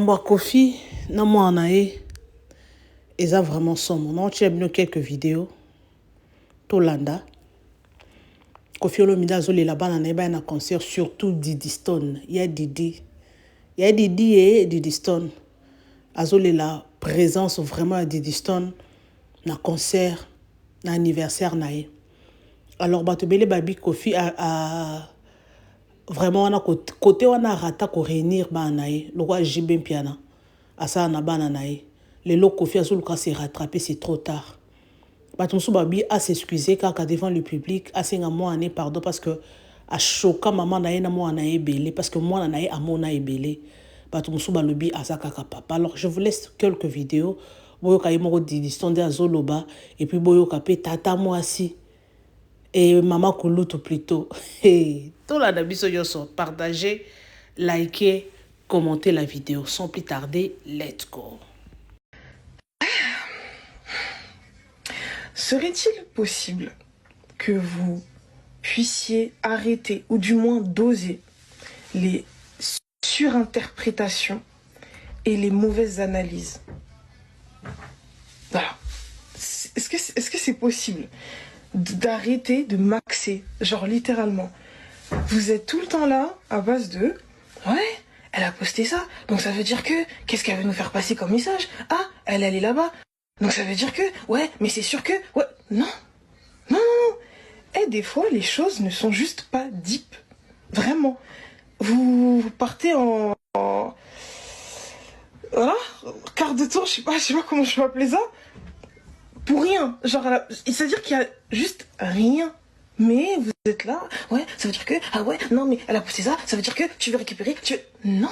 Makambo Kofi, na moi anae, eza vraiment sombre. Non, tu as bien quelques vidéos. Tolanda. Kofi Olomide azoli la bana na un concert surtout Didi Stone. Il y a Didi. Il y a Didi et Didi Stone. Azoli la présence vraiment à Didi Stone na concert, na anniversaire nae. Alors batobele babi Kofi a vraiment on a côté on a rata ko réunir banae. Le roi Jibem Piana. Asa na bana nae. Le lo Kofi azoluka s'est rattrapé, c'est trop tard. Batumsu babi a s'excuser car devant le public a singa moi année pardon parce que a choqué maman na ena moi na belé parce que moi na a mon na belé. Batumsu balobi azaka papa. Alors je vous laisse quelques vidéos. Boyoka yemo di sonde azoloba et puis boyoka pe tata moi si et maman Kulutu plutôt. Et tout la dabiso yoso partagez, likez, commentez la vidéo sans plus tarder. Let's go. Serait-il possible que vous puissiez arrêter, ou du moins doser, les surinterprétations et les mauvaises analyses? Voilà. Est-ce que c'est possible d'arrêter de maxer, genre littéralement? Vous êtes tout le temps là, à base de... Ouais, elle a posté ça, donc ça veut dire que... Qu'est-ce qu'elle veut nous faire passer comme message? Ah, elle est là-bas. Donc ça veut dire que... Ouais, mais c'est sûr que... Ouais, non. Non, non, non. Et des fois, les choses ne sont juste pas deep. Vraiment. Vous partez en... Voilà, quart de tour, je sais pas comment je vais appeler ça. Pour rien. Genre, c'est-à-dire qu'il y a juste rien. Mais vous êtes là, ouais, ça veut dire que... Ah ouais, non, mais elle a posté ça, ça veut dire que tu veux récupérer... Non,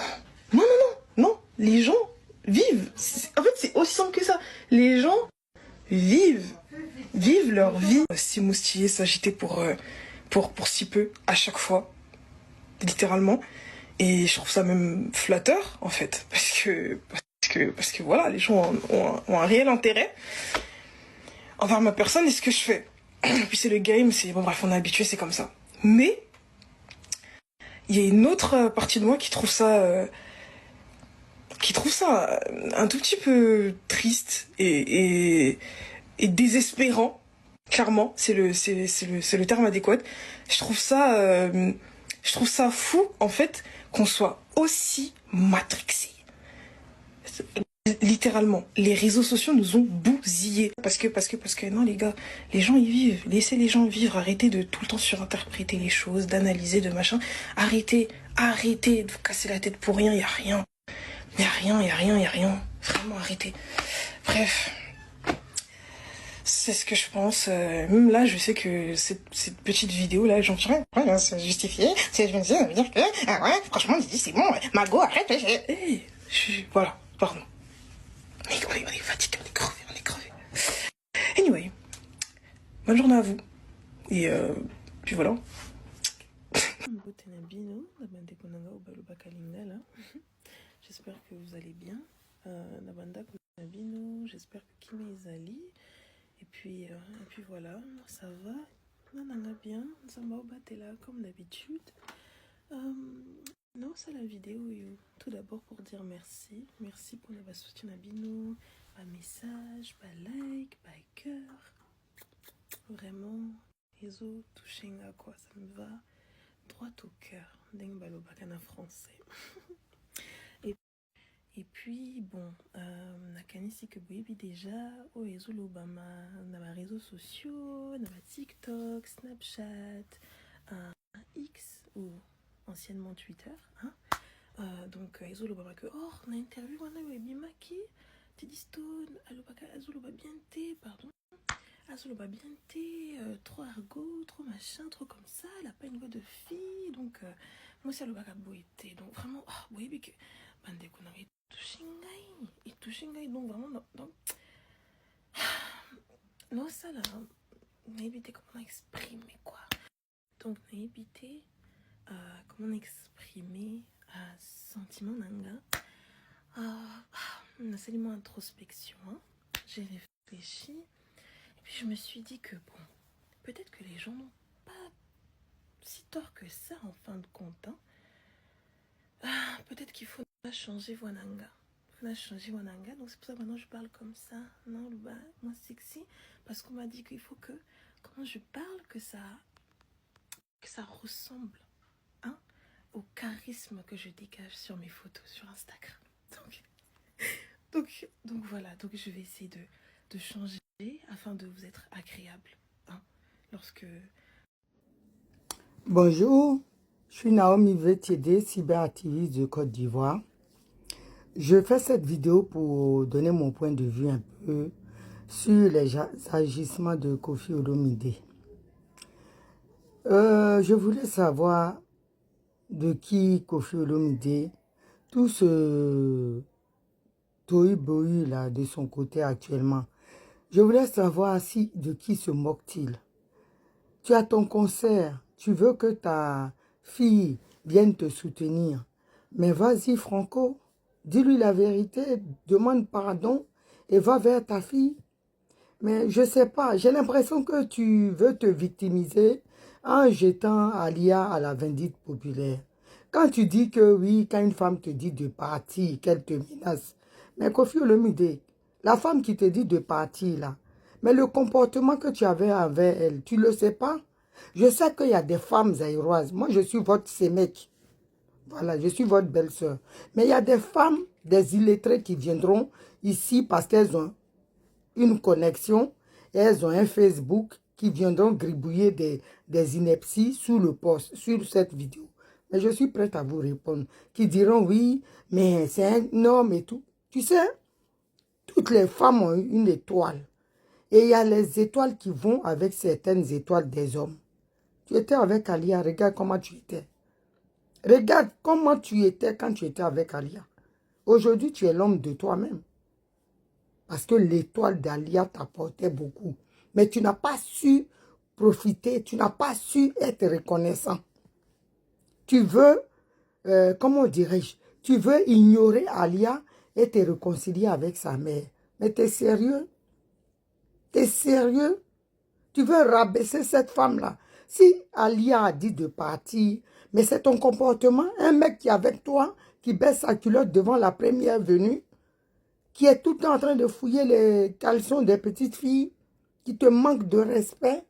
non, non, non, non. Les gens vivent. En fait, c'est aussi simple que ça. Les gens vivent leur vie. S'émoustiller, s'agiter pour si peu, à chaque fois, littéralement. Et je trouve ça même flatteur, en fait, parce que voilà, les gens ont un réel intérêt envers ma personne et ce que je fais. Puis c'est le game, c'est bon, bref, on est habitué, c'est comme ça. Mais il y a une autre partie de moi qui trouve ça un tout petit peu triste et désespérant. Clairement, c'est le terme adéquat. Je trouve ça fou, en fait, qu'on soit aussi matrixé. Littéralement, les réseaux sociaux nous ont bousillés. Parce que non, les gars, les gens y vivent. Laissez les gens vivre. Arrêtez de tout le temps surinterpréter les choses, d'analyser, de machin. Arrêtez de vous casser la tête pour rien. Y a rien. Vraiment, arrêtez. Bref. C'est ce que je pense. Même là, je sais que cette petite vidéo là, j'en dirais, ouais, c'est justifié. Si je me dis, ça veut dire que, ah ouais, franchement, Didi, c'est bon, Mago, arrête. Voilà, pardon. On est fatigué, on est crevé. Anyway, bonne journée à vous. Et puis voilà. J'espère que vous allez bien. J'espère que Kimi Zali. Et puis voilà, ça va. On a bien. Zambaoba est là comme d'habitude. Non, c'est la vidéo. Tout d'abord pour dire merci. Merci pour notre soutien à Bino. Pas message, pas like, pas cœur. Vraiment, les autres touchés à quoi ça me va droit au cœur. Deng balobakana français. Et puis, bon, nakanisi que boyebi déjà, ezolobama na ba réseaux sociaux, na ba TikTok, Snapchat, X ou anciennement Twitter, hein. Donc ezolobama que on a interview wana webimaki, Didi Stone, azoloba bien té, pardon. Azoloba bien té, trop argot, trop machin, trop comme ça, elle a pas une voix de fille, donc moi c'est alobaka boyete, donc vraiment, boyebi que bande qu'on avait Tushingai, donc vraiment non ça là n'hésitez comment exprimer quoi, donc n'hésitez comment exprimer sentiment nanga une seulement introspection, hein. J'ai réfléchi et puis je me suis dit que bon, peut-être que les gens n'ont pas si tort que ça en fin de compte, hein. Peut-être qu'il faut changer Wananga. On a changé mon anga, donc c'est pour ça que maintenant je parle comme ça. Non, le bas, moins sexy. Parce qu'on m'a dit qu'il faut que, quand je parle, que ça ressemble, hein, au charisme que je dégage sur mes photos sur Instagram. Donc voilà, donc je vais essayer de changer afin de vous être agréable, hein, lorsque... Bonjour, je suis Naomi Vétiédé, cyberactiviste de Côte d'Ivoire. Je fais cette vidéo pour donner mon point de vue un peu sur les agissements de Koffi Olomide. Je voulais savoir de qui Koffi Olomide, tout ce tohu-bohu là de son côté actuellement. Je voulais savoir si de qui se moque-t-il. Tu as ton concert, tu veux que ta fille vienne te soutenir. Mais vas-y Franco, dis-lui la vérité, demande pardon et va vers ta fille. Mais je sais pas, j'ai l'impression que tu veux te victimiser en jetant Alia à la vindicte populaire. Quand tu dis que oui, quand une femme te dit de partir, qu'elle te menace. Mais Koffi Olomide, la femme qui te dit de partir là, mais le comportement que tu avais avec elle, tu ne le sais pas? Je sais qu'il y a des femmes zaïroises. Moi, je suis votre sémec. Voilà, je suis votre belle-sœur. Mais il y a des femmes, des illettrées qui viendront ici parce qu'elles ont une connexion et elles ont un Facebook qui viendront gribouiller des inepties sous le post, sur cette vidéo. Mais je suis prête à vous répondre. Qui diront oui, mais c'est un homme et tout. Tu sais, toutes les femmes ont une étoile. Et il y a les étoiles qui vont avec certaines étoiles des hommes. Tu étais avec Alia, regarde comment tu étais. Regarde comment tu étais quand tu étais avec Alia. Aujourd'hui, tu es l'homme de toi-même. Parce que l'étoile d'Alia t'apportait beaucoup. Mais tu n'as pas su profiter, tu n'as pas su être reconnaissant. Tu veux, comment dirais-je, tu veux ignorer Alia et te réconcilier avec sa mère. Mais t'es sérieux? T'es sérieux? Tu veux rabaisser cette femme-là? Si Alia a dit de partir, mais c'est ton comportement, un mec qui est avec toi, qui baisse sa culotte devant la première venue, qui est tout le temps en train de fouiller les caleçons des petites filles, qui te manque de respect.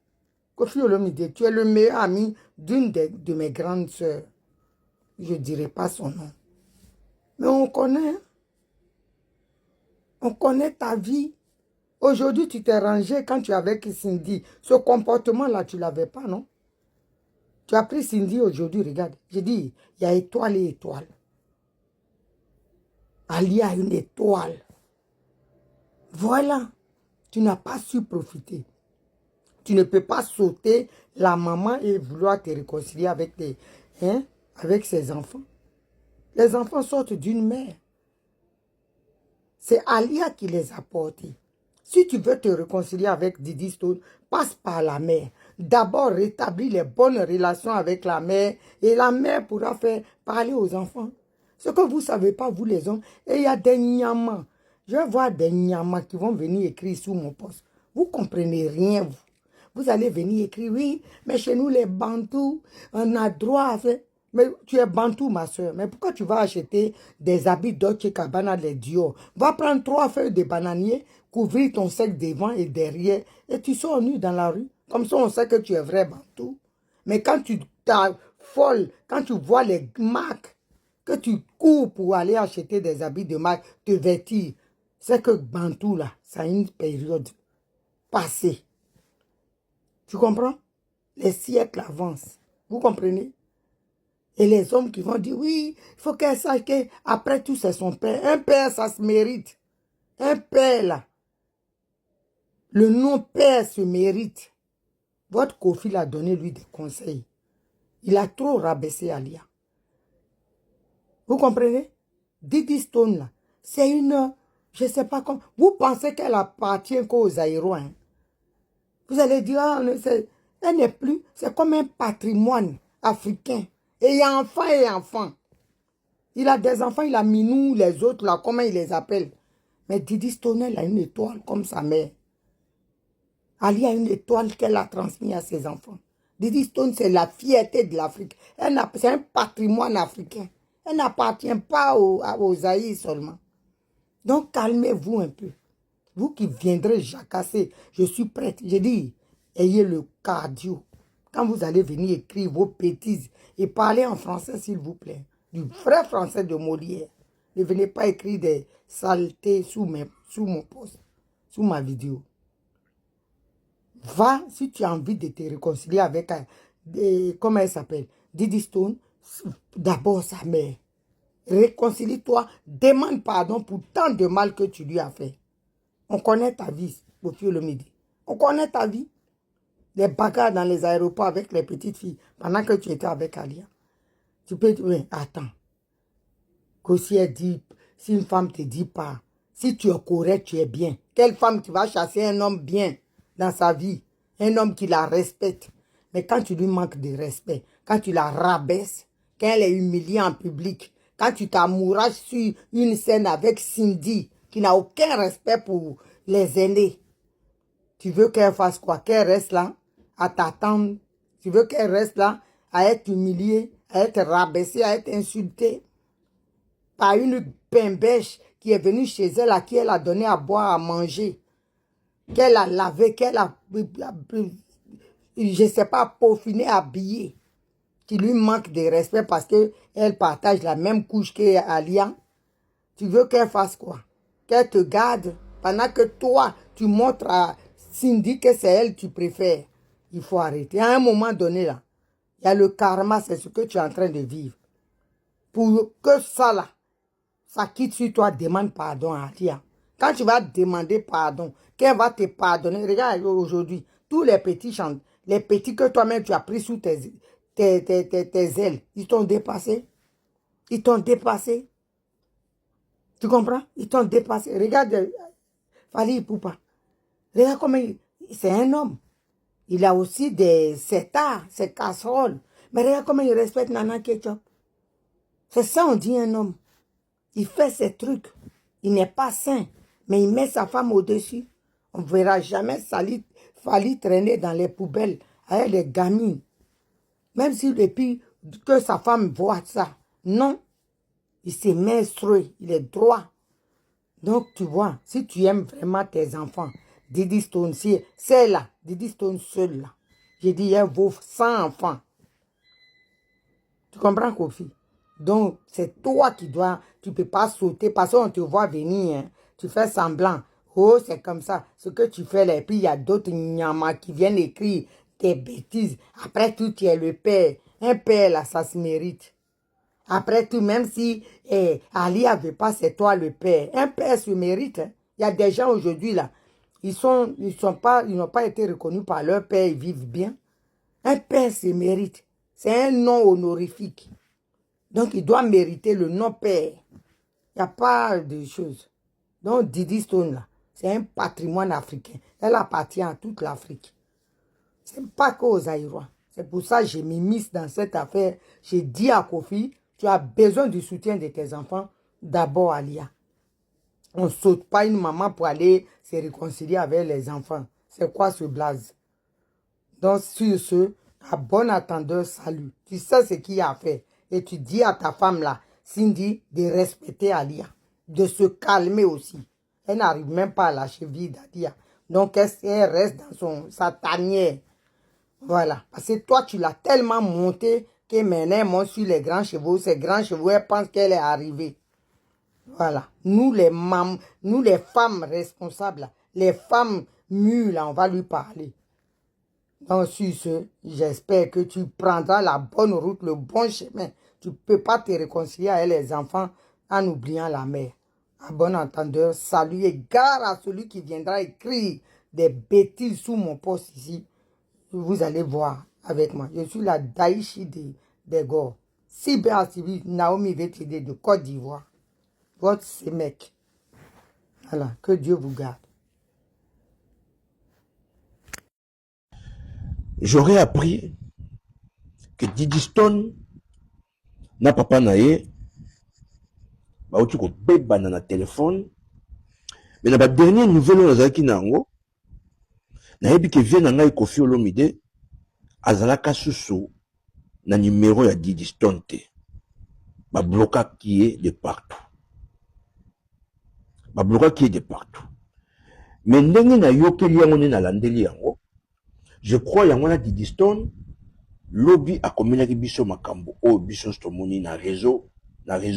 Koffi Olomide, tu es le meilleur ami d'une de mes grandes sœurs. Je ne dirai pas son nom. Mais on connaît ta vie. Aujourd'hui, tu t'es rangé quand tu es avec Cindy. Ce comportement-là, tu ne l'avais pas, non? Tu as pris Cindy aujourd'hui, regarde. J'ai dit, il y a étoile et étoile. Alia a une étoile. Voilà. Tu n'as pas su profiter. Tu ne peux pas sauter la maman et vouloir te réconcilier avec, avec ses enfants. Les enfants sortent d'une mère. C'est Alia qui les a portés. Si tu veux te réconcilier avec Didi Stone, passe par la mère. D'abord, rétablis les bonnes relations avec la mère et la mère pourra faire parler aux enfants. Ce que vous ne savez pas, vous les hommes, et il y a des nyamas. Je vais voir des nyamas qui vont venir écrire sous mon poste. Vous ne comprenez rien, vous. Vous allez venir écrire, oui, mais chez nous, les Bantous, on a droit à faire... Mais tu es Bantou, ma soeur. Mais pourquoi tu vas acheter des habits Dolce Gabbana, les Dior? Va prendre 3 feuilles de bananier, couvrir ton sec devant et derrière, et tu sors nu dans la rue. Comme ça, on sait que tu es vrai Bantou. Mais quand tu t'affoles, quand tu vois les marques, que tu cours pour aller acheter des habits de marque, te vêtir, c'est que Bantou, là, ça a une période passée. Tu comprends? Les siècles avancent. Vous comprenez? Et les hommes qui vont dire, oui, il faut qu'elle sache qu'après tout, c'est son père. Un père, ça se mérite. Un père, là. Le nom père se mérite. Votre Koffi l'a donné, lui, des conseils. Il a trop rabaissé Alia. Vous comprenez? Didi Stone, là, c'est une... Je ne sais pas comment... Vous pensez qu'elle appartient qu'aux Aïrois. Hein? Vous allez dire, ah, elle n'est plus... C'est comme un patrimoine africain. Et il y a enfant et enfant. Il a des enfants, il a Minou, les autres, là, comment il les appelle. Mais Didi Stone, elle a une étoile comme sa mère. Ali a une étoile qu'elle a transmise à ses enfants. Didi Stone, c'est la fierté de l'Afrique. C'est un patrimoine africain. Elle n'appartient pas aux Aïs seulement. Donc, calmez-vous un peu. Vous qui viendrez jacasser, je suis prête. J'ai dit, ayez le cardio. Quand vous allez venir écrire vos bêtises et parler en français, s'il vous plaît. Du vrai français de Molière. Ne venez pas écrire des saletés sous mon post, sous ma vidéo. Va, si tu as envie de te réconcilier avec, comment elle s'appelle, Didi Stone, d'abord sa mère. Réconcilie-toi, demande pardon pour tant de mal que tu lui as fait. On connaît ta vie, Koffi Olomide. On connaît ta vie. Les bagarres dans les aéroports avec les petites filles pendant que tu étais avec Alia. Tu peux dire, oui, attends. Que si elle dit, si une femme te dit pas, si tu es correct, tu es bien. Quelle femme qui va chasser un homme bien dans sa vie? Un homme qui la respecte. Mais quand tu lui manques de respect, quand tu la rabaisses, quand elle est humiliée en public, quand tu t'amourages sur une scène avec Cindy, qui n'a aucun respect pour les aînés, tu veux qu'elle fasse quoi? Qu'elle reste là à t'attendre? Tu veux qu'elle reste là à être humiliée, à être rabaissée, à être insultée par une bêche qui est venue chez elle, à qui elle a donné à boire, à manger, qu'elle a lavé, qu'elle a, je ne sais pas, peaufiné, habillé, qui lui manque de respect parce qu'elle partage la même couche qu'Alia? Tu veux qu'elle fasse quoi? Qu'elle te garde pendant que toi, tu montres à Cindy que c'est elle que tu préfères. Il faut arrêter. À un moment donné, là, il y a le karma, c'est ce que tu es en train de vivre. Pour que ça, là, ça quitte sur toi, demande pardon à Alia. Quand tu vas demander pardon, qu'elle va te pardonner. Regarde aujourd'hui, tous les petits chants, les petits que toi-même tu as pris sous tes ailes, ils t'ont dépassé. Ils t'ont dépassé. Tu comprends? Ils t'ont dépassé. Regarde, Fally Ipupa. Regarde comment c'est un homme. Il a aussi ses tards, ses casseroles. Mais regarde comment il respecte Nana Ketchup. C'est ça, on dit un homme. Il fait ses trucs. Il n'est pas sain. Mais il met sa femme au-dessus. On ne verra jamais Fally traîner dans les poubelles avec les gamines. Même si depuis que sa femme voit ça. Non. Il s'est menstrué. Il est droit. Donc, tu vois, si tu aimes vraiment tes enfants, Didi Stone, c'est là, Didi Stone seul là. J'ai dit, elle vaut 100 enfants. Tu comprends, Kofi? Donc, c'est toi qui dois, tu ne peux pas sauter parce qu'on te voit venir, hein. Tu fais semblant. Oh, c'est comme ça. Ce que tu fais là, et puis il y a d'autres nyamas qui viennent écrire des bêtises. Après tout, tu es le père. Un père là, ça se mérite. Après tout, même si Ali n'avait pas, c'est toi le père. Un père se mérite. Hein. Il y a des gens aujourd'hui là, ils n'ont pas été reconnus par leur père, ils vivent bien. Un père se mérite. C'est un nom honorifique. Donc, il doit mériter le nom père. Il n'y a pas de choses. Donc, Didi Stone là, c'est un patrimoine africain. Elle appartient à toute l'Afrique. Ce n'est pas qu'aux Aïrois. C'est pour ça que j'ai mis dans cette affaire. J'ai dit à Kofi, tu as besoin du soutien de tes enfants, d'abord Alia. On ne saute pas une maman pour aller se réconcilier avec les enfants. C'est quoi ce blaze? Donc, sur ce, à bon attendeur, salut. Tu sais ce qu'il y a à faire. Et tu dis à ta femme là, Cindy, de respecter Alia. De se calmer aussi. Elle n'arrive même pas à la cheville d'Alia. Donc, elle reste dans sa tanière. Voilà. Parce que toi, tu l'as tellement monté que maintenant, elle monte sur les grands chevaux. Ces grands chevaux, elle pense qu'elle est arrivée. Voilà. Nous, les femmes responsables, les femmes mûres, là, on va lui parler. Donc, sur ce, j'espère que tu prendras la bonne route, le bon chemin. Tu ne peux pas te réconcilier avec les enfants en oubliant la mère. À bon entendeur, salut et gare à celui qui viendra écrire des bêtises sous mon post ici. Vous allez voir avec moi. Je suis la Daïchi des Gors. Cyber Civil, Naomi Vétidé de Côte d'Ivoire. Votre mec. Voilà, que Dieu vous garde. J'aurais appris que Didi Stone n'a papa naé, bauti ko beba na téléphone, mais na ba dernière nouvelle on azaki nango, nayebi ke vie na ngai Koffi Olomide azalaka susu na numéro ya Didi Stone te. Ba bloqué qui est de partout. Babloka qui est de partout. Mais ndenge na yokeli yango ne na landeli yango, je crois yango na Didi Stone, lobby a kominaki biso makambo o biso stomoni na réseaux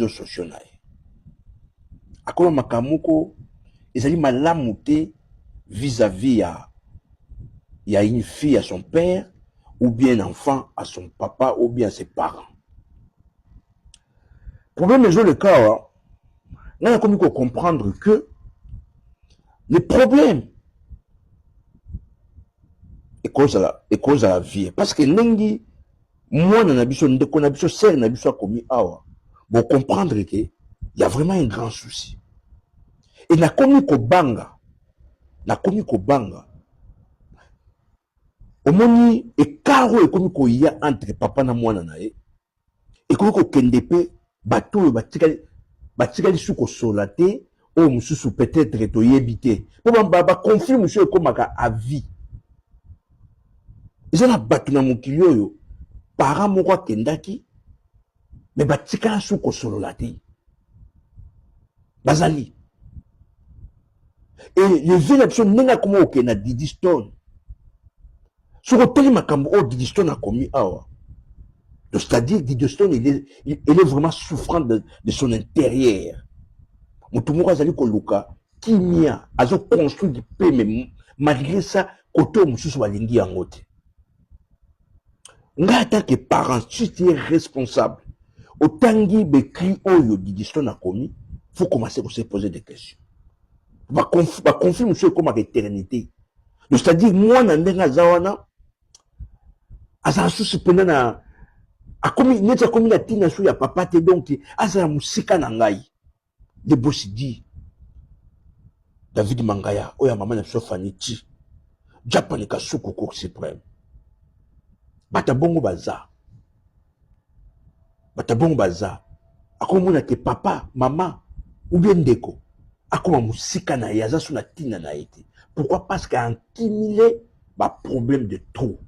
sociaux na ye. Akoma makambo ko ezali malamu te vis-à-vis ya une fille à son père ou bien un enfant à son papa ou bien à ses parents. Problème est le cas, on a commis comprendre que le problème est cause à la vie. Parce que nengi, moi, n'abiso, ndeko n'abiso, sert n'abiso a commis awa. Bon, comprendre que il y a vraiment un grand souci. Et n'a commis ko banga. Au moni, et caro et commis ko y a entre papa na moi nanae. Et commis ko kendepe, bateau, batikali suko solate, oh, monsieur, peut-être, to yébité. Pour conflit, monsieur, comme à vie. Ils ont la bateau na mokilio yo. Para moko kendaki, mais batikala suko solate. Bazali. Et les villes absolument n'enga comme au Kenya Didi Stone. Sur le télé makambo, oh, Didi Stone a commis awa. C'est-à-dire, Didi Stone, il est vraiment souffrant de son intérieur. Moutoumou Azali Koluka, Kimia, a construit du paix, mais malgré ça, Koto Moussou soit lingi en haute. Nga attaque que parents, si tu es responsable, autant que les cris oyo Didi Stone a commis, faut commencer à se poser des questions. Va confirmer monsieur comme avec éternité. C'est-à-dire, moi, Nandenga Zawana, Azan sous pendant a commis, n'est pas commis la tina sous ya papa te donc, Azan musika nangai. De bossi dit, David Mangaya, oya maman n'a pas faniti, Japanika soukou cour suprême. Batabongo baza. Akomona ke papa, maman, ou bien ndeko. Akoma musika na yaza sous la tina na été. Pourquoi? Parce qu'il a accumulé un problème de trop.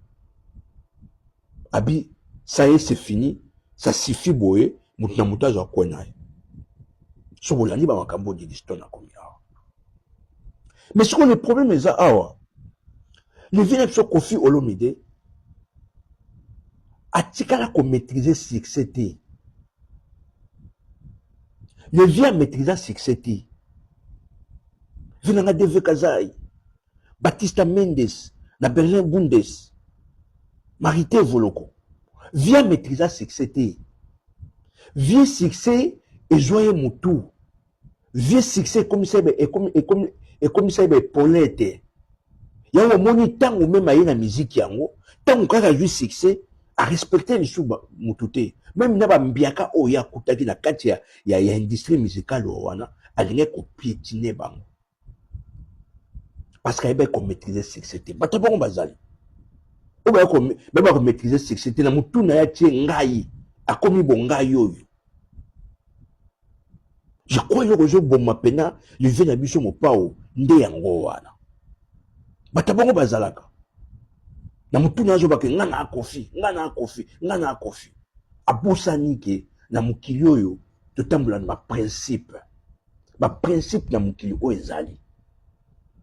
Abi, ça y est, c'est fini. Ça suffit, boye. Moutna mouta za kwenaye. So bolani ba makambo di Stone na komi awa. Mais ce qu'on le problème est awa. Le vient sur Kofi Olomide. A tikala ko maîtriser succès. Le vient maîtriser succès. Vinanga Deve Kazai. Batista Mendes, na Berlin Bundes, Marité Voloko, vient maîtriser succès. Vieux succès et joyeux moutou. Vieux succès comme ça et comme ça Paulette. Il y a un moment tant ou même à la musique yango, tant ou quand joué succès à respecter les sous moutouté. Même naba mbiaka oya kutaki na katia ya industrie musicale wana, alinge ko piétiner bango. Parce qu'il y a qu'on maîtriser succès. Mais tu vas bazali. Ou bien qu'on maîtriser succès. Na mutu na ya tie ngai. A komi bongai yo. Je crois que je bon mapena. Le vient abiso mo pao. Nde yango wana. Mais tu vas bazalaka. Na mutu na zo bake ngana kofi. Abusa nike na mukilio yo. De tambula na principe. Ma principe na mukilio o ezali.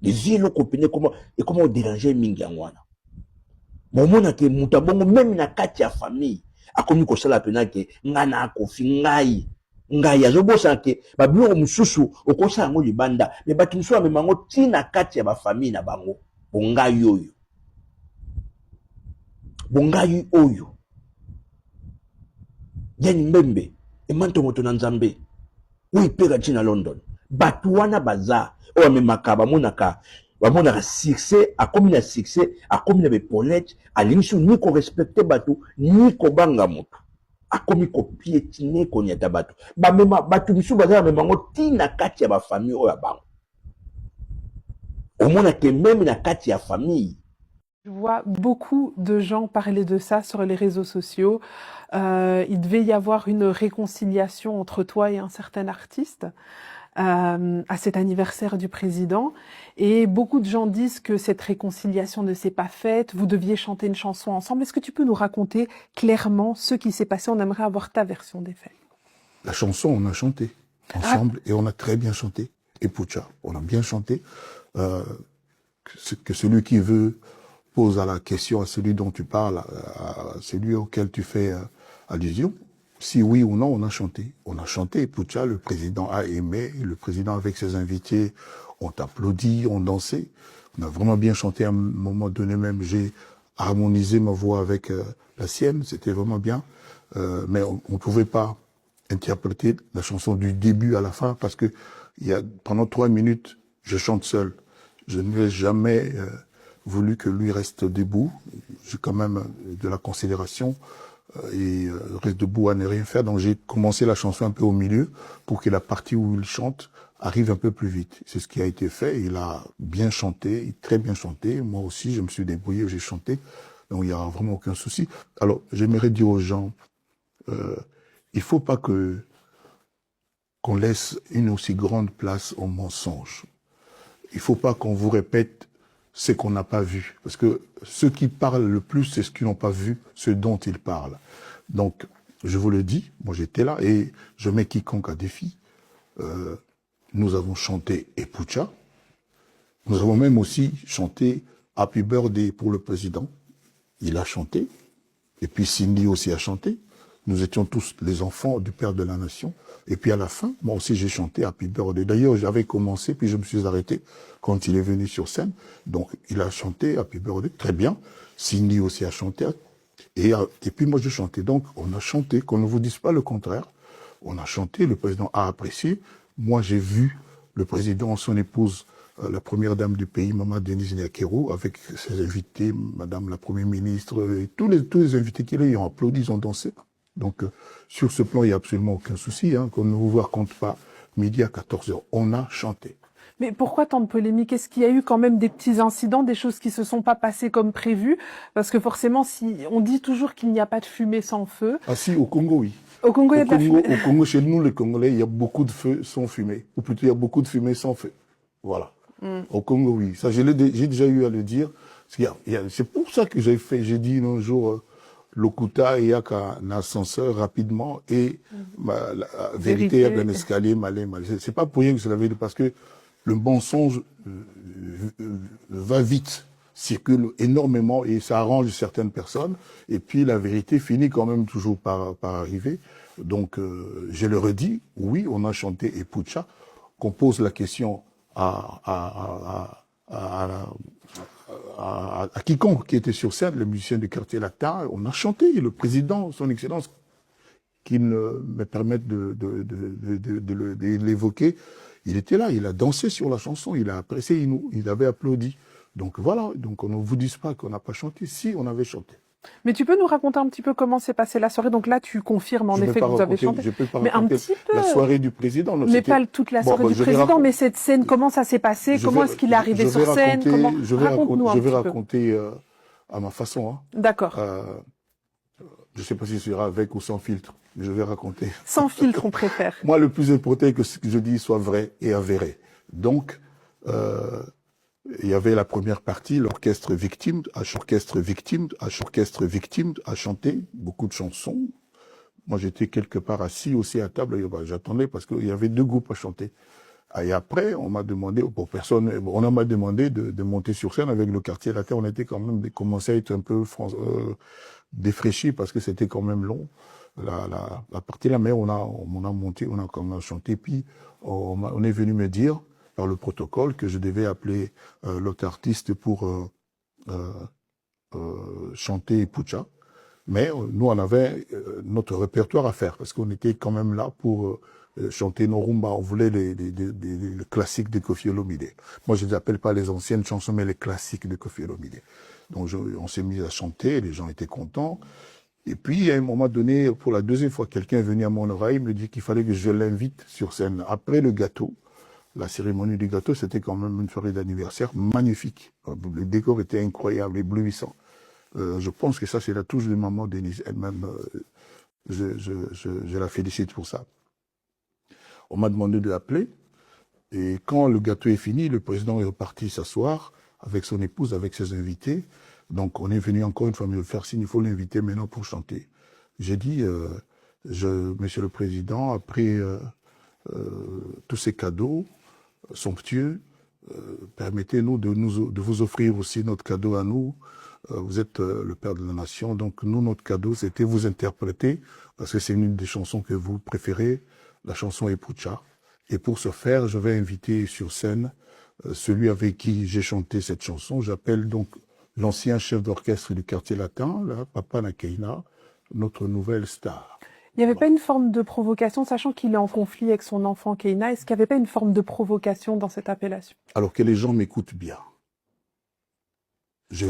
Les villes copinées comment déranger Mingangwana. Mon mon a que mutabongo même na kati ya famille a commis ko sala pena ke ngana kofi ngai azobo sa ke ba biro mususu okosa ngo libanda mais batu mususu amemango tina kati ya ba famille na bango bongai oyo yani mbembe e manto moto na nzambe oui pega china London batu wana baza o memaka bamonaka succès a commis la succès a commis la Paulette a l'émission ni ko respecter batu ni ko banga moto a commis ko piétiner ko nyata batu ba mema batu misu baza memango tina kati ya ba famille o ya bango au moins que même na kati ya famille. Je vois beaucoup de gens parler de ça sur les réseaux sociaux. Il devait y avoir une réconciliation entre toi et un certain artiste à cet anniversaire du président. Et beaucoup de gens disent que cette réconciliation ne s'est pas faite. Vous deviez chanter une chanson ensemble. Est-ce que tu peux nous raconter clairement ce qui s'est passé? On aimerait avoir ta version des faits. La chanson, on a chanté ensemble et on a très bien chanté. et Pucha. On a bien chanté. Que celui qui veut pose à la question à celui dont tu parles, à celui auquel tu fais allusion. Si oui ou non, on a chanté. On a chanté Pucha, le président a aimé, le président avec ses invités ont applaudi, ont dansé. On a vraiment bien chanté à un moment donné même. J'ai harmonisé ma voix avec la sienne, c'était vraiment bien. Mais on ne pouvait pas interpréter la chanson du début à la fin parce que pendant 3 minutes, je chante seul. Je n'ai jamais voulu que lui reste debout. J'ai quand même de la considération et reste debout à ne rien faire. Donc j'ai commencé la chanson un peu au milieu pour que la partie où il chante arrive un peu plus vite. C'est ce qui a été fait. Il a bien chanté, très bien chanté. Moi aussi, je me suis débrouillé, j'ai chanté. Donc il n'y a vraiment aucun souci. Alors j'aimerais dire aux gens, il faut pas qu'on laisse une aussi grande place au mensonge. Il faut pas qu'on vous répète ce qu'on n'a pas vu. Parce que ceux qui parlent le plus, c'est ceux qui n'ont pas vu ce dont ils parlent. Donc, je vous le dis, moi j'étais là et je mets quiconque à défi. Nous avons chanté Epucha. Nous avons même aussi chanté Happy Birthday pour le président. Il a chanté. Et puis Cindy aussi a chanté. Nous étions tous les enfants du Père de la Nation. Et puis à la fin, moi aussi j'ai chanté Happy Birthday. D'ailleurs, j'avais commencé, puis je me suis arrêté quand il est venu sur scène. Donc il a chanté Happy Birthday, très bien. Cindy aussi a chanté. Et puis moi je chantais. Donc on a chanté, qu'on ne vous dise pas le contraire. On a chanté, le président a apprécié. Moi j'ai vu le président, son épouse, la première dame du pays, Maman Denise Niakerou, avec ses invités, Madame la Première ministre, et tous les invités qu'il a, ils ont applaudi, ils ont dansé. Donc, sur ce plan, il n'y a absolument aucun souci, hein, qu'on ne vous raconte pas. Midi à 14h, on a chanté. Mais pourquoi tant de polémiques? Est-ce qu'il y a eu quand même des petits incidents, des choses qui se sont pas passées comme prévu? Parce que forcément, si on dit toujours qu'il n'y a pas de fumée sans feu. Ah si, au Congo, oui. Au Congo, il y a de la fumée. Au Congo, chez nous, les Congolais, il y a beaucoup de feux sans fumée. Ou plutôt, il y a beaucoup de fumée sans feu. Voilà. Au Congo, oui. Ça, j'ai déjà eu à le dire. C'est pour ça que j'ai dit un jour... Lokuta, il y a qu'un ascenseur rapidement et la vérité, il y a qu'un escalier malin. C'est pas pour rien que je l'avais dit, parce que le mensonge va vite, circule énormément et ça arrange certaines personnes. Et puis la vérité finit quand même toujours par arriver. Donc, je le redis, oui, on a chanté Epucha, qu'on pose la question à quiconque qui était sur scène, le musicien du quartier latin, on a chanté, le président, son excellence, qui me permettent de l'évoquer, il était là, il a dansé sur la chanson, il a apprécié, il avait applaudi. Donc voilà, donc on ne vous dise pas qu'on n'a pas chanté, si on avait chanté. Mais tu peux nous raconter un petit peu comment s'est passée la soirée? Donc là, tu confirmes en effet que vous avez chanté. Je peux pas mais raconter un petit peu. La soirée du président. Non, mais pas toute la soirée du président, mais cette scène, comment ça s'est passé? Comment est-ce qu'il est arrivé sur scène? Je vais raconter à ma façon. Hein. D'accord. Je ne sais pas si ce sera avec ou sans filtre, mais je vais raconter. Sans filtre, on préfère. Moi, le plus important est que ce que je dis soit vrai et avéré. Donc, il y avait la première partie, l'orchestre victime a chanté beaucoup de chansons. Moi, j'étais quelque part assis aussi à table, j'attendais parce qu'il y avait 2 groupes à chanter. Et après, on m'a demandé, on m'a demandé de monter sur scène avec le quartier latin. On était quand même commencé à être un peu défraîchi parce que c'était quand même long. La partie là, mais on a monté, on a chanté, puis on est venu me dire par le protocole que je devais appeler l'autre artiste pour chanter Pucha. Mais nous, on avait notre répertoire à faire parce qu'on était quand même là pour chanter nos rumbas. On voulait les classiques de Koffi Olomide. Moi, je ne les appelle pas les anciennes chansons, mais les classiques de Koffi Olomide. Donc, on s'est mis à chanter, les gens étaient contents. Et puis, à un moment donné, pour la 2e fois, quelqu'un est venu à mon oreille, me dit qu'il fallait que je l'invite sur scène. Après le gâteau, la cérémonie du gâteau, c'était quand même une soirée d'anniversaire magnifique. Le décor était incroyable, éblouissant. Je pense que ça, c'est la touche de maman Denise. Elle-même, je la félicite pour ça. On m'a demandé de l'appeler. Et quand le gâteau est fini, le président est reparti s'asseoir avec son épouse, avec ses invités. Donc, on est venu encore une fois me faire signe, il faut l'inviter maintenant pour chanter. J'ai dit, Monsieur le Président, après tous ces cadeaux, somptueux. Permettez-nous de vous offrir aussi notre cadeau à nous. Vous êtes le père de la nation, donc nous, notre cadeau, c'était vous interpréter, parce que c'est une des chansons que vous préférez, la chanson Epucha. Et pour ce faire, je vais inviter sur scène celui avec qui j'ai chanté cette chanson. J'appelle donc l'ancien chef d'orchestre du quartier latin, là, Papa Nakeina, notre nouvelle star. Il n'y avait pas une forme de provocation, sachant qu'il est en conflit avec son enfant Keina, est-ce qu'il n'y avait pas une forme de provocation dans cette appellation? Alors que les gens m'écoutent bien. Je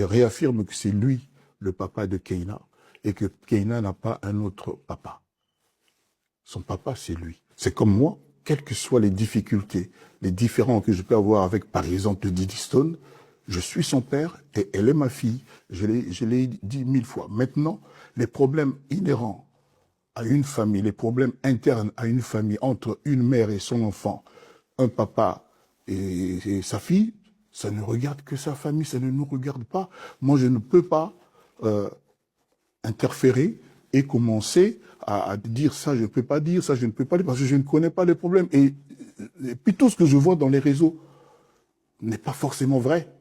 réaffirme que c'est lui le papa de Keina et que Keina n'a pas un autre papa. Son papa, c'est lui. C'est comme moi, quelles que soient les difficultés, les différends que je peux avoir avec, par exemple, Didi Stone, je suis son père et elle est ma fille. Je l'ai dit 1000 fois. Maintenant, les problèmes inhérents à une famille, les problèmes internes à une famille entre une mère et son enfant, un papa et sa fille, ça ne regarde que sa famille, ça ne nous regarde pas. Moi, je ne peux pas interférer et commencer à dire ça, je ne peux pas dire, ça, je ne peux pas dire, parce que je ne connais pas les problèmes. Et puis tout ce que je vois dans les réseaux n'est pas forcément vrai.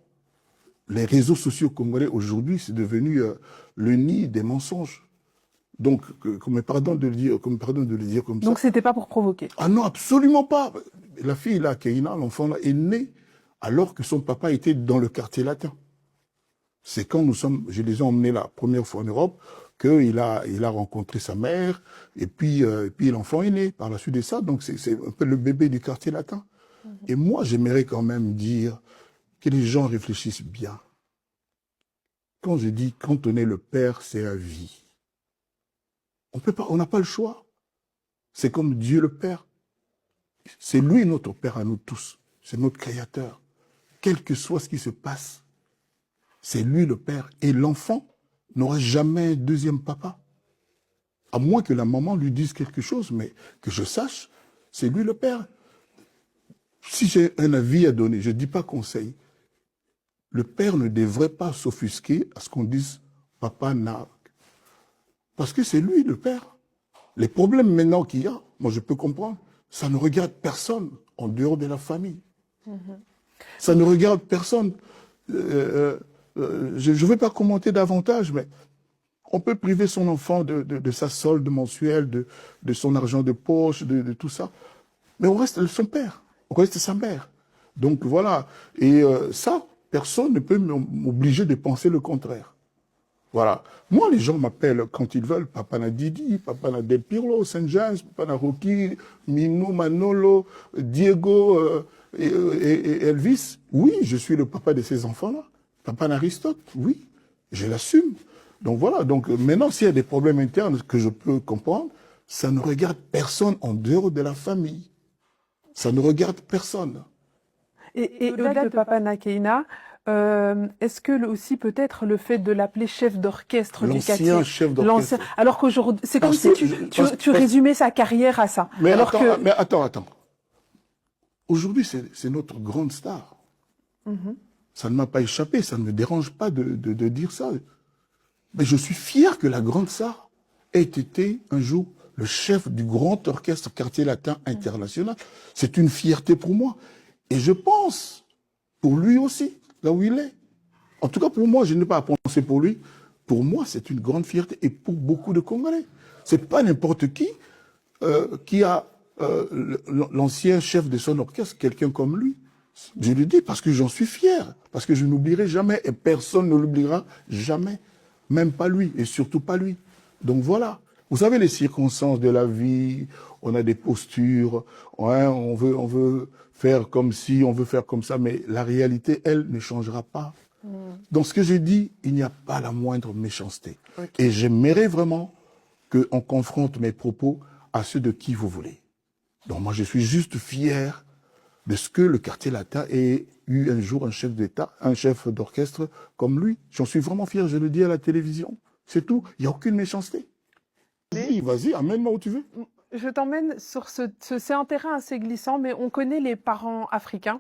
Les réseaux sociaux congolais, aujourd'hui, c'est devenu le nid des mensonges. Donc, pardon de le dire comme ça. Donc c'était pas pour provoquer? Ah non, absolument pas. La fille là, Keina, l'enfant là, est né alors que son papa était dans le quartier latin. C'est quand je les ai emmenés la première fois en Europe qu'il a rencontré sa mère et puis l'enfant est né par la suite de ça. Donc c'est un peu le bébé du quartier latin. Et moi, j'aimerais quand même dire que les gens réfléchissent bien. Quand je dis quand on est le père, c'est à vie. On n'a pas le choix. C'est comme Dieu le Père. C'est lui notre Père à nous tous. C'est notre Créateur. Quel que soit ce qui se passe, c'est lui le Père. Et l'enfant n'aura jamais un deuxième papa. À moins que la maman lui dise quelque chose, mais que je sache, c'est lui le Père. Si j'ai un avis à donner, je ne dis pas conseil. Le Père ne devrait pas s'offusquer à ce qu'on dise « papa n'a ». Parce que c'est lui le père. Les problèmes maintenant qu'il y a, moi je peux comprendre, ça ne regarde personne en dehors de la famille. Ça ne regarde personne. Je ne vais pas commenter davantage, mais on peut priver son enfant de sa solde mensuelle, de son argent de poche, de tout ça. Mais on reste son père, on reste sa mère. Donc voilà. Et ça, personne ne peut m'obliger de penser le contraire. Voilà. Moi, les gens m'appellent quand ils veulent Papa Nadidi, Papa Nadel Pirlo, Saint James, Papa Naroki, Mino, Manolo, Diego et Elvis. Oui, je suis le papa de ces enfants-là. Papa Aristote, oui, je l'assume. Donc voilà. Donc maintenant, s'il y a des problèmes internes que je peux comprendre, ça ne regarde personne en dehors de la famille. Ça ne regarde personne. Et au-delà de Papa Nakeina, est-ce que aussi peut-être le fait de l'appeler chef d'orchestre du quartier, l'ancien chef d'orchestre, alors qu'aujourd'hui, c'est comme si tu résumais sa carrière à ça. Mais attends. Aujourd'hui, c'est notre grande star. Ça ne m'a pas échappé, ça ne me dérange pas de dire ça. Mais je suis fier que la grande star ait été un jour le chef du grand orchestre quartier latin international. C'est une fierté pour moi. Et je pense pour lui aussi, là où il est. En tout cas, pour moi, je n'ai pas à penser pour lui. Pour moi, c'est une grande fierté. Et pour beaucoup de Congolais. C'est pas n'importe qui a l'ancien chef de son orchestre, quelqu'un comme lui. Je le dis parce que j'en suis fier. Parce que je n'oublierai jamais. Et personne ne l'oubliera jamais. Même pas lui. Et surtout pas lui. Donc voilà. Vous savez, les circonstances de la vie, on a des postures, ouais, on veut faire comme ci, on veut faire comme ça, mais la réalité, elle, ne changera pas. Dans ce que j'ai dit, il n'y a pas la moindre méchanceté. Okay. Et j'aimerais vraiment qu'on confronte mes propos à ceux de qui vous voulez. Donc moi, je suis juste fier de ce que le quartier latin ait eu un jour un chef d'État, un chef d'orchestre comme lui. J'en suis vraiment fier, je le dis à la télévision. C'est tout, il n'y a aucune méchanceté. Vas-y, amène-moi où tu veux. Je t'emmène sur c'est un terrain assez glissant, mais on connaît les parents africains.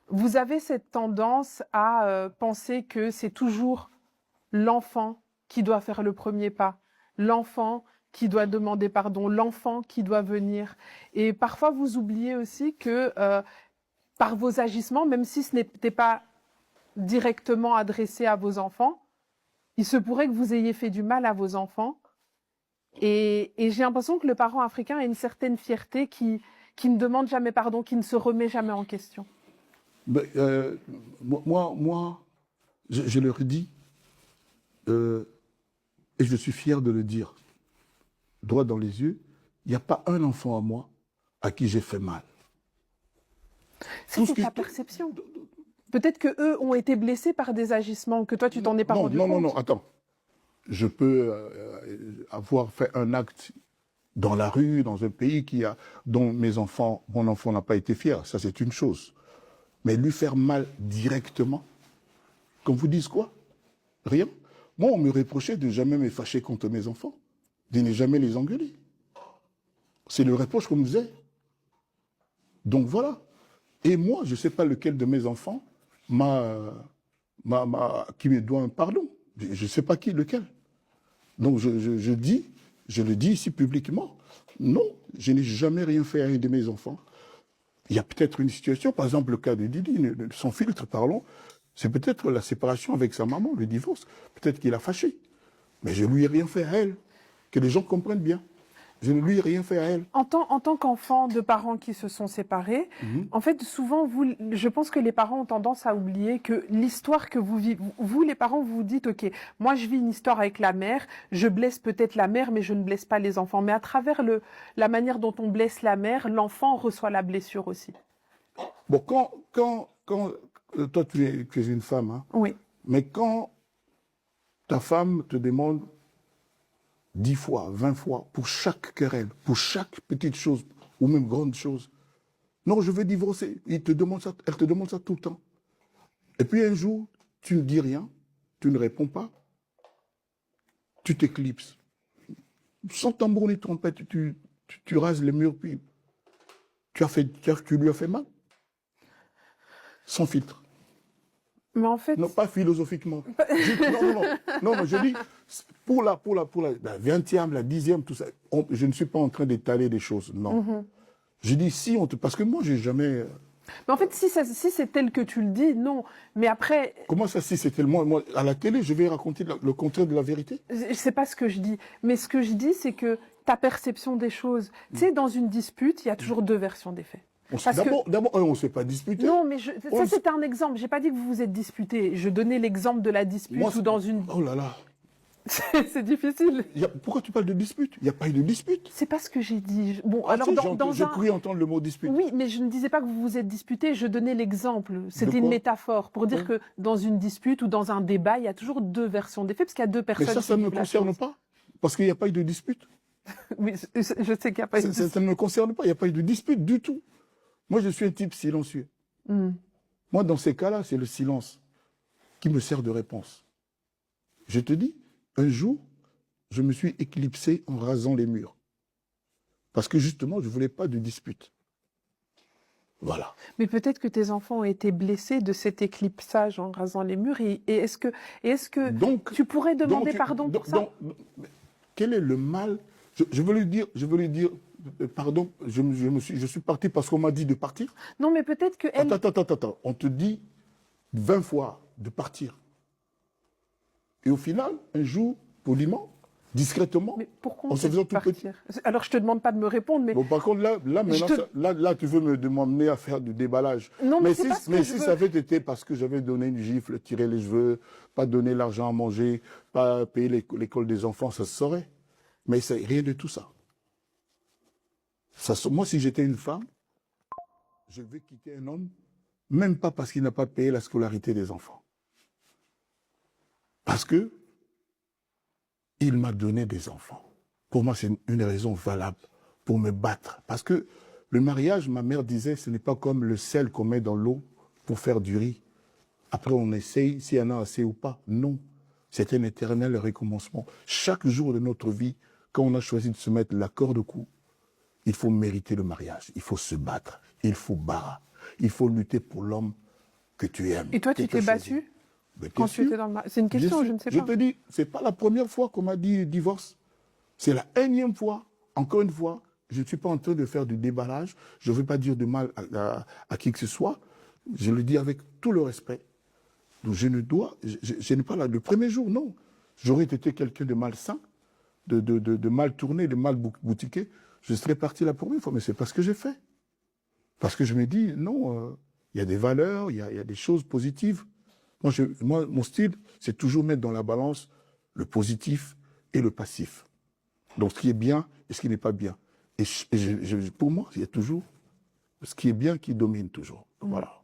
Vous avez cette tendance à penser que c'est toujours l'enfant qui doit faire le premier pas, l'enfant qui doit demander pardon, l'enfant qui doit venir. Et parfois, vous oubliez aussi que par vos agissements, même si ce n'était pas directement adressé à vos enfants, il se pourrait que vous ayez fait du mal à vos enfants. Et j'ai l'impression que le parent africain a une certaine fierté qui ne demande jamais pardon, qui ne se remet jamais en question. Ben, moi, je leur dis, et je suis fier de le dire, droit dans les yeux, il n'y a pas un enfant à moi à qui j'ai fait mal. C'est ta perception. Peut-être que eux ont été blessés par des agissements que toi tu t'en es pas rendu compte. Non, attends. Je peux avoir fait un acte dans la rue, dans un pays dont mon enfant n'a pas été fier. Ça, c'est une chose. Mais lui faire mal directement, comme vous dites quoi? Rien. Moi, on me reprochait de jamais me fâcher contre mes enfants, de ne jamais les engueuler. C'est le reproche qu'on me faisait. Donc voilà. Et moi, je ne sais pas lequel de mes enfants qui me doit un pardon. Je ne sais pas lequel. Donc je le dis ici publiquement. Non, je n'ai jamais rien fait à un de mes enfants. Il y a peut-être une situation, par exemple le cas de Didi, sans filtre, parlons, c'est peut-être la séparation avec sa maman, le divorce. Peut-être qu'il a fâché. Mais je ne lui ai rien fait à elle. Que les gens comprennent bien. Je ne lui ai rien fait à elle. En tant qu'enfant de parents qui se sont séparés, en fait, souvent, je pense que les parents ont tendance à oublier que l'histoire que vous vivez, vous, les parents, vous vous dites, OK, moi, je vis une histoire avec la mère, je blesse peut-être la mère, mais je ne blesse pas les enfants. Mais à travers la manière dont on blesse la mère, l'enfant reçoit la blessure aussi. Bon, quand toi, tu es une femme, hein, oui. Mais quand ta femme te demande 10 fois, 20 fois, pour chaque querelle, pour chaque petite chose, ou même grande chose. Non, je veux divorcer. Elle te demande ça tout le temps. Et puis un jour, tu ne dis rien, tu ne réponds pas, tu t'éclipses. Sans tambour ni trompette, tu rases les murs, puis tu lui as fait mal. Sans filtre. Mais en fait... Non, pas philosophiquement. Non, je dis, pour la 20e, la 10e, tout ça, je ne suis pas en train d'étaler des choses, non. Je dis, parce que moi, j'ai jamais... Mais en fait, si c'est tel que tu le dis, non. Mais après... Comment ça, si c'est tellement... Moi, à la télé, je vais raconter le contraire de la vérité? C'est pas ce que je dis. Mais ce que je dis, c'est que ta perception des choses... Tu sais, dans une dispute, il y a toujours deux versions des faits. D'abord, on ne s'est pas disputé. Non, mais ça, c'était un exemple. J'ai pas dit que vous vous êtes disputé. Je donnais l'exemple de la dispute ou dans une... Oh là là. C'est difficile. Pourquoi tu parles de dispute? Il n'y a pas eu de dispute. C'est pas ce que j'ai dit. Bon, alors j'ai cru entendre le mot dispute. Oui, mais je ne disais pas que vous vous êtes disputé. Je donnais l'exemple. C'était une métaphore pour dire que dans une dispute ou dans un débat, il y a toujours deux versions des faits parce qu'il y a deux personnes. Mais ça ne me concerne pas parce qu'il n'y a pas eu de dispute. Oui, je sais qu'il n'y a pas eu de dispute. Ça ne me concerne pas. Il n'y a pas eu de dispute du tout. Moi, je suis un type silencieux. Moi, dans ces cas-là, c'est le silence qui me sert de réponse. Je te dis, un jour, je me suis éclipsé en rasant les murs. Parce que justement, je ne voulais pas de dispute. Voilà. Mais peut-être que tes enfants ont été blessés de cet éclipsage en rasant les murs. Et est-ce que tu pourrais demander pardon pour ça? Quel est le mal? Je veux lui dire, pardon, je suis parti parce qu'on m'a dit de partir. Non, mais peut-être que elle... Attends. On te dit 20 fois de partir. Et au final, un jour, poliment, discrètement, mais pourquoi en se faisant tout petit. Alors, je te demande pas de me répondre, mais... Bon, par contre, là, tu veux m'emmener à faire du déballage. Non, mais si ça avait été parce que j'avais donné une gifle, tiré les cheveux, pas donné l'argent à manger, pas payer l'école des enfants, ça se saurait. Mais c'est rien de tout ça. Moi, si j'étais une femme, je vais quitter un homme, même pas parce qu'il n'a pas payé la scolarité des enfants. Parce que il m'a donné des enfants. Pour moi, c'est une raison valable pour me battre. Parce que le mariage, ma mère disait, ce n'est pas comme le sel qu'on met dans l'eau pour faire du riz. Après, on essaye s'il y en a assez ou pas. Non. C'est un éternel recommencement. Chaque jour de notre vie, quand on a choisi de se mettre la corde au cou, il faut mériter le mariage. Il faut se battre. Il faut barrer. Il faut lutter pour l'homme que tu aimes. Et toi, tu t'es battu? Quand tu étais dans le mariage. C'est une question, je ne sais pas. Je te dis, c'est pas la première fois qu'on m'a dit divorce. C'est la énième fois. Encore une fois, je ne suis pas en train de faire du déballage. Je ne veux pas dire de mal à qui que ce soit. Je le dis avec tout le respect. Donc je n'ai pas là, le premier jour, non. J'aurais été quelqu'un de malsain, de mal tourné, de mal boutiqué. Je serais parti la première fois, mais c'est pas ce que j'ai fait. Parce que je me dis, non, il y a des valeurs, il y a des choses positives. Moi, mon style, c'est toujours mettre dans la balance le positif et le passif. Donc, ce qui est bien et ce qui n'est pas bien. Et pour moi, il y a toujours ce qui est bien qui domine toujours. Voilà.